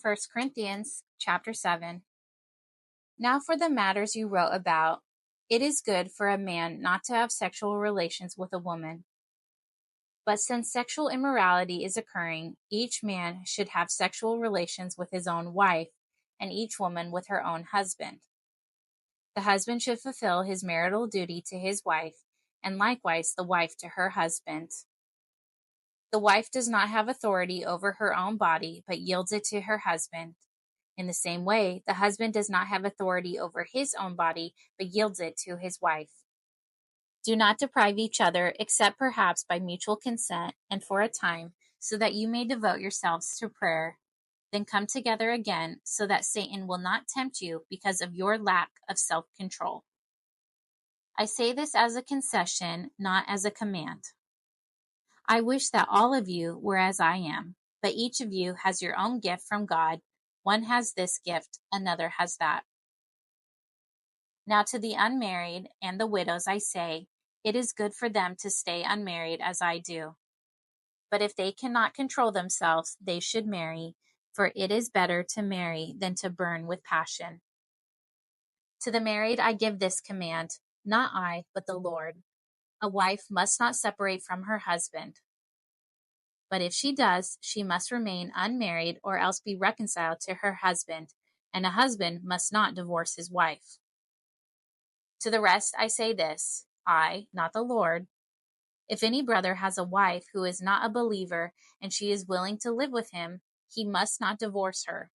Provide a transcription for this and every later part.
1 Corinthians chapter 7. Now for the matters you wrote about, it is good for a man not to have sexual relations with a woman. But since sexual immorality is occurring, each man should have sexual relations with his own wife, and each woman with her own husband. The husband should fulfill his marital duty to his wife, and likewise the wife to her husband. The wife does not have authority over her own body, but yields it to her husband. In the same way, the husband does not have authority over his own body, but yields it to his wife. Do not deprive each other, except perhaps by mutual consent and for a time, so that you may devote yourselves to prayer. Then come together again, so that Satan will not tempt you because of your lack of self-control. I say this as a concession, not as a command. I wish that all of you were as I am, but each of you has your own gift from God. One has this gift, another has that. Now to the unmarried and the widows I say, it is good for them to stay unmarried as I do. But if they cannot control themselves, they should marry, for it is better to marry than to burn with passion. To the married I give this command, not I, but the Lord. A wife must not separate from her husband. But if she does, she must remain unmarried or else be reconciled to her husband, and a husband must not divorce his wife. To the rest I say this, I, not the Lord. If any brother has a wife who is not a believer and she is willing to live with him, he must not divorce her.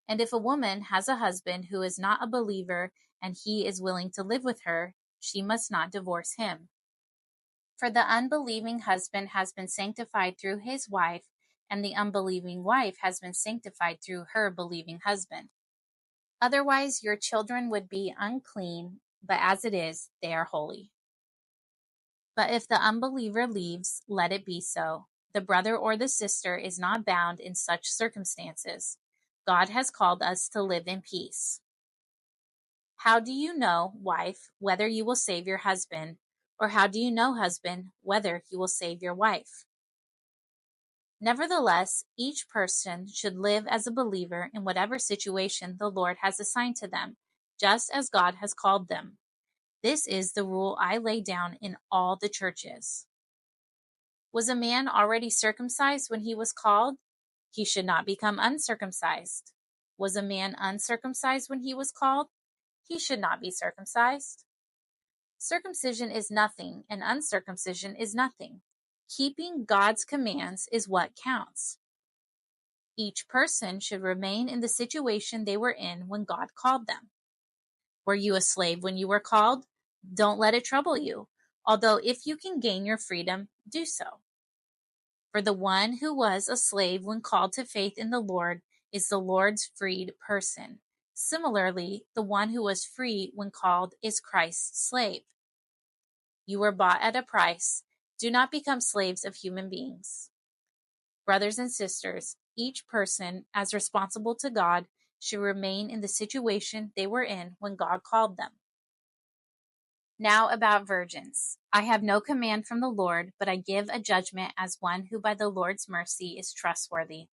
And if a woman has a husband who is not a believer and he is willing to live with her, she must not divorce him. For the unbelieving husband has been sanctified through his wife, and the unbelieving wife has been sanctified through her believing husband. Otherwise your children would be unclean, but as it is, they are holy. But if the unbeliever leaves, let it be so. The brother or the sister is not bound in such circumstances. God has called us to live in peace. How do you know, wife, whether you will save your husband? Or how do you know, husband, whether you will save your wife? Nevertheless, each person should live as a believer in whatever situation the Lord has assigned to them, just as God has called them. This is the rule I lay down in all the churches. Was a man already circumcised when he was called? He should not become uncircumcised. Was a man uncircumcised when he was called? He should not be circumcised. Circumcision is nothing, and uncircumcision is nothing. Keeping God's commands is what counts. Each person should remain in the situation they were in when God called them. Were you a slave when you were called? Don't let it trouble you, although if you can gain your freedom, do so. For the one who was a slave when called to faith in the Lord is the Lord's freed person. Similarly, the one who was free when called is Christ's slave. You were bought at a price. Do not become slaves of human beings. Brothers and sisters, each person, as responsible to God, should remain in the situation they were in when God called them. Now about virgins. I have no command from the Lord, but I give a judgment as one who by the Lord's mercy is trustworthy.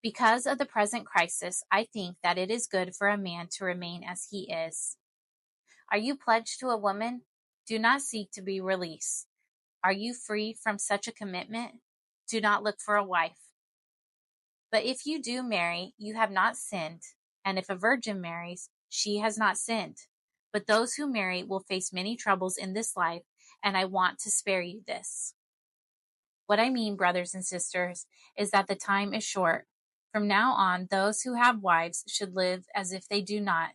Because of the present crisis, I think that it is good for a man to remain as he is. Are you pledged to a woman? Do not seek to be released. Are you free from such a commitment? Do not look for a wife. But if you do marry, you have not sinned, and if a virgin marries, she has not sinned. But those who marry will face many troubles in this life, and I want to spare you this. What I mean, brothers and sisters, is that the time is short. From now on, those who have wives should live as if they do not.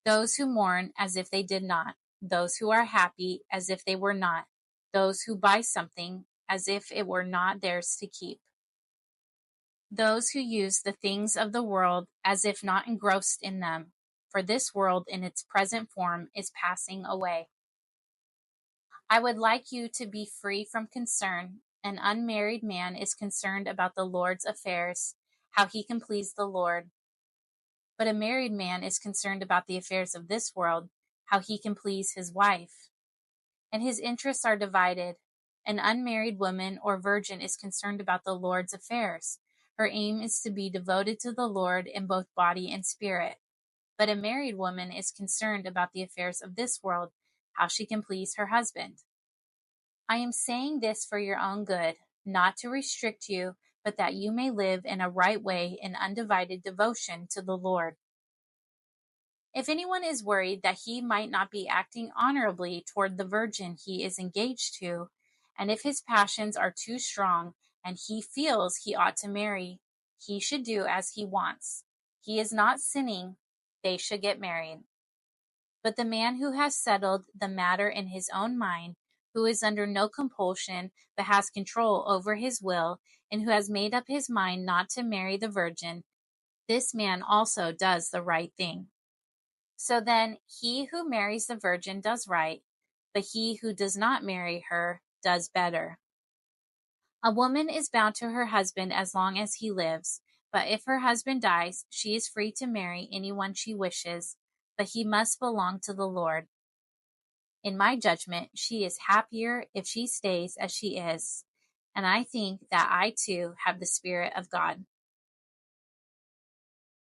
Those who mourn as if they did not. Those who are happy as if they were not. Those who buy something as if it were not theirs to keep. Those who use the things of the world as if not engrossed in them, for this world in its present form is passing away. I would like you to be free from concern. An unmarried man is concerned about the Lord's affairs, how he can please the Lord. But a married man is concerned about the affairs of this world, how he can please his wife. And his interests are divided. An unmarried woman or virgin is concerned about the Lord's affairs. Her aim is to be devoted to the Lord in both body and spirit. But a married woman is concerned about the affairs of this world, how she can please her husband. I am saying this for your own good, not to restrict you, but that you may live in a right way in undivided devotion to the Lord. If anyone is worried that he might not be acting honorably toward the virgin he is engaged to, and if his passions are too strong and he feels he ought to marry, he should do as he wants. He is not sinning. They should get married. But the man who has settled the matter in his own mind, who is under no compulsion but has control over his will, and who has made up his mind not to marry the virgin, this man also does the right thing. So then, he who marries the virgin does right, but he who does not marry her does better. A woman is bound to her husband as long as he lives, but if her husband dies, she is free to marry anyone she wishes, but he must belong to the Lord. In my judgment, she is happier if she stays as she is, and I think that I too have the Spirit of God.